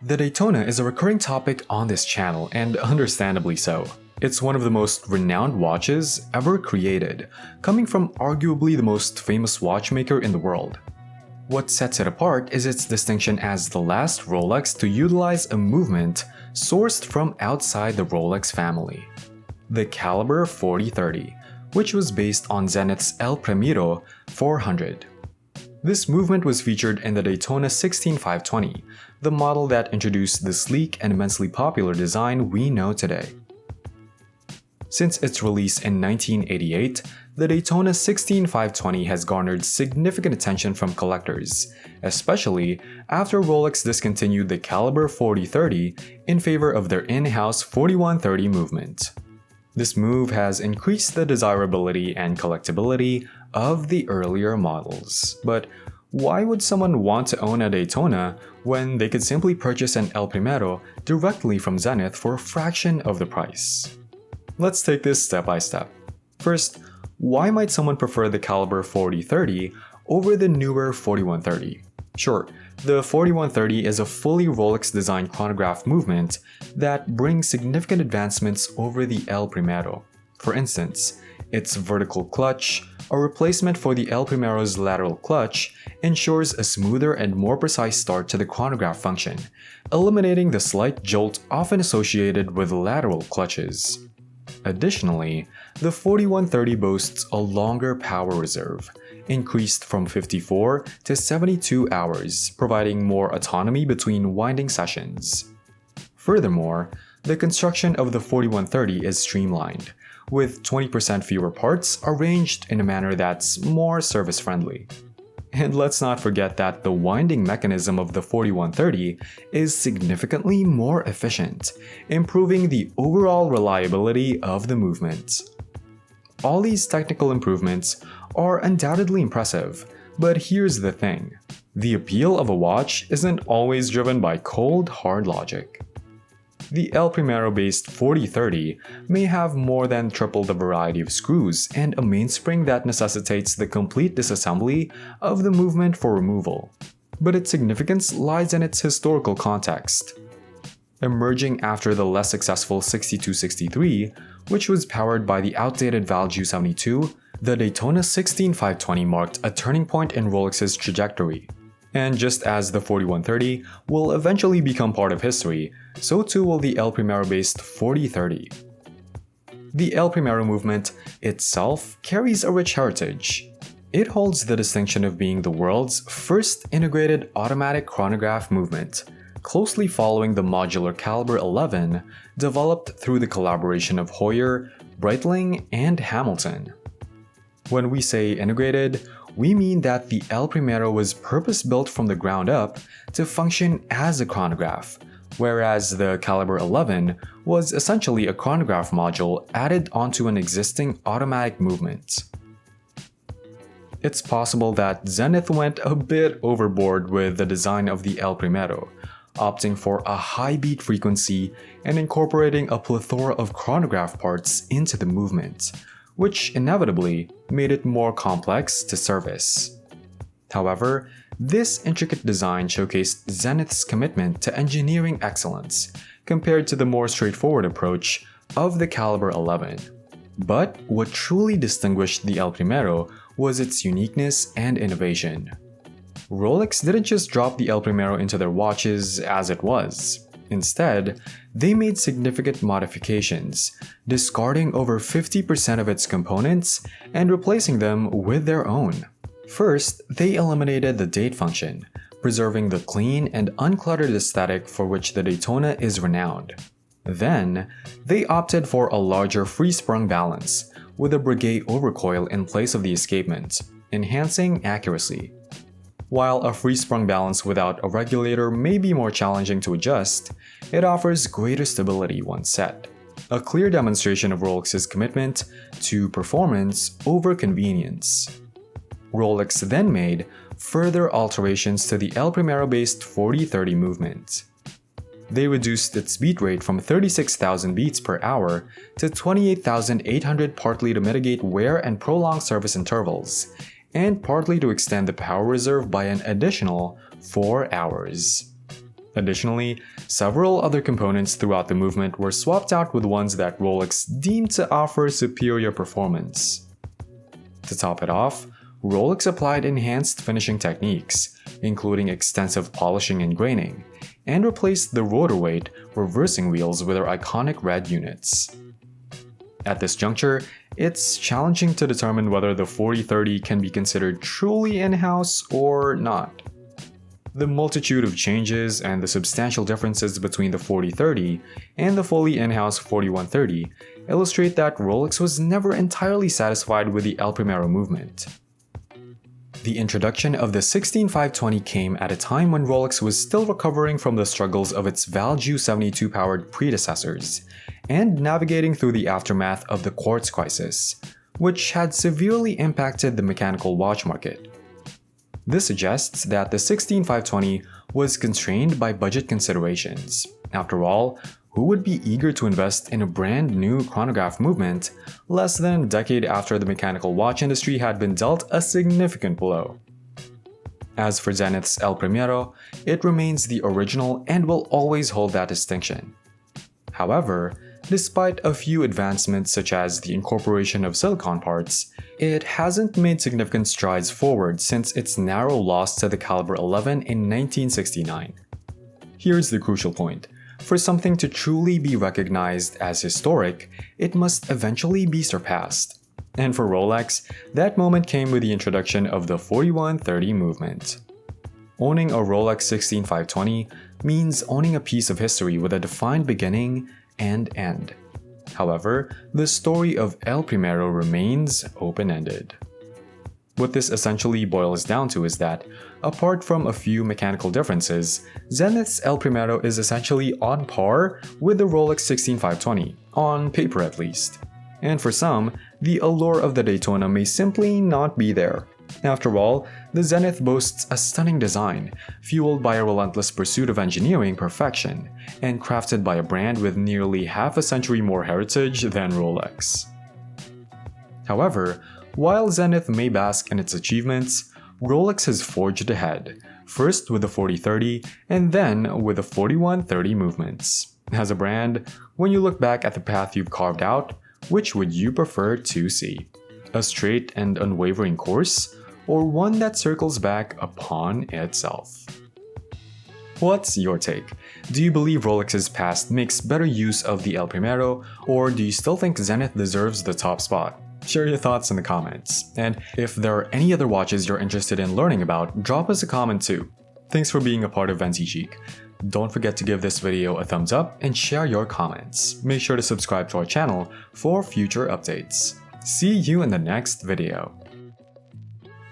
The Daytona is a recurring topic on this channel, and understandably so. It's one of the most renowned watches ever created, coming from arguably the most famous watchmaker in the world. What sets it apart is its distinction as the last Rolex to utilize a movement sourced from outside the Rolex family. The Calibre 4030, which was based on Zenith's El Primero 400. This movement was featured in the Daytona 16520, the model that introduced the sleek and immensely popular design we know today. Since its release in 1988, the Daytona 16520 has garnered significant attention from collectors, especially after Rolex discontinued the Calibre 4030 in favor of their in-house 4130 movement. This move has increased the desirability and collectability of the earlier models. But why would someone want to own a Daytona when they could simply purchase an El Primero directly from Zenith for a fraction of the price? Let's take this step by step. First, why might someone prefer the Calibre 4030 over the newer 4130? Sure, the 4130 is a fully Rolex-designed chronograph movement that brings significant advancements over the El Primero. For instance, its vertical clutch, a replacement for the El Primero's lateral clutch, ensures a smoother and more precise start to the chronograph function, eliminating the slight jolt often associated with lateral clutches. Additionally, the 4130 boasts a longer power reserve, increased from 54 to 72 hours, providing more autonomy between winding sessions. Furthermore, the construction of the 4130 is streamlined, with 20% fewer parts arranged in a manner that's more service-friendly. And let's not forget that the winding mechanism of the 4130 is significantly more efficient, improving the overall reliability of the movement. All these technical improvements are undoubtedly impressive, but here's the thing. The appeal of a watch isn't always driven by cold, hard logic. The El Primero-based 4030 may have more than triple the variety of screws and a mainspring that necessitates the complete disassembly of the movement for removal. But its significance lies in its historical context. Emerging after the less successful 6263, which was powered by the outdated Valjoux 72, the Daytona 16520 marked a turning point in Rolex's trajectory. And just as the 4130 will eventually become part of history, so too will the El Primero-based 4030. The El Primero movement itself carries a rich heritage. It holds the distinction of being the world's first integrated automatic chronograph movement, closely following the modular Calibre 11 developed through the collaboration of Heuer, Breitling, and Hamilton. When we say integrated, we mean that the El Primero was purpose-built from the ground up to function as a chronograph, whereas the Calibre 11 was essentially a chronograph module added onto an existing automatic movement. It's possible that Zenith went a bit overboard with the design of the El Primero, opting for a high beat frequency and incorporating a plethora of chronograph parts into the movement, which inevitably made it more complex to service. However, this intricate design showcased Zenith's commitment to engineering excellence compared to the more straightforward approach of the Calibre 11. But what truly distinguished the El Primero was its uniqueness and innovation. Rolex didn't just drop the El Primero into their watches as it was. Instead, they made significant modifications, discarding over 50% of its components and replacing them with their own. First, they eliminated the date function, preserving the clean and uncluttered aesthetic for which the Daytona is renowned. Then, they opted for a larger free-sprung balance, with a Breguet overcoil in place of the escapement, enhancing accuracy. While a free-sprung balance without a regulator may be more challenging to adjust, it offers greater stability once set, a clear demonstration of Rolex's commitment to performance over convenience. Rolex then made further alterations to the El Primero-based 4030 movement. They reduced its beat rate from 36,000 beats per hour to 28,800, partly to mitigate wear and prolong service intervals, and partly to extend the power reserve by an additional 4 hours. Additionally, several other components throughout the movement were swapped out with ones that Rolex deemed to offer superior performance. To top it off, Rolex applied enhanced finishing techniques, including extensive polishing and graining, and replaced the rotor-weight reversing wheels with their iconic red units. At this juncture, it's challenging to determine whether the 4030 can be considered truly in-house or not. The multitude of changes and the substantial differences between the 4030 and the fully in-house 4130 illustrate that Rolex was never entirely satisfied with the El Primero movement. The introduction of the 16520 came at a time when Rolex was still recovering from the struggles of its Valjoux 72-powered predecessors, and navigating through the aftermath of the quartz crisis, which had severely impacted the mechanical watch market. This suggests that the 16520 was constrained by budget considerations. After all, who would be eager to invest in a brand new chronograph movement less than a decade after the mechanical watch industry had been dealt a significant blow? As for Zenith's El Primero, it remains the original and will always hold that distinction. However, despite a few advancements such as the incorporation of silicon parts, it hasn't made significant strides forward since its narrow loss to the Calibre 11 in 1969. Here's the crucial point. For something to truly be recognized as historic, it must eventually be surpassed. And for Rolex, that moment came with the introduction of the 4130 movement. Owning a Rolex 16520 means owning a piece of history with a defined beginning and end. However, the story of El Primero remains open-ended. What this essentially boils down to is that, apart from a few mechanical differences, Zenith's El Primero is essentially on par with the Rolex 16520, on paper at least. And for some, the allure of the Daytona may simply not be there. After all, the Zenith boasts a stunning design, fueled by a relentless pursuit of engineering perfection, and crafted by a brand with nearly half a century more heritage than Rolex. However, while Zenith may bask in its achievements, Rolex has forged ahead, first with the 4030 and then with the 4130 movements. As a brand, when you look back at the path you've carved out, which would you prefer to see? A straight and unwavering course, or one that circles back upon itself? What's your take? Do you believe Rolex's past makes better use of the El Primero, or do you still think Zenith deserves the top spot? Share your thoughts in the comments, and if there are any other watches you're interested in learning about, drop us a comment too. Thanks for being a part of Ventichic. Don't forget to give this video a thumbs up and share your comments. Make sure to subscribe to our channel for future updates. See you in the next video.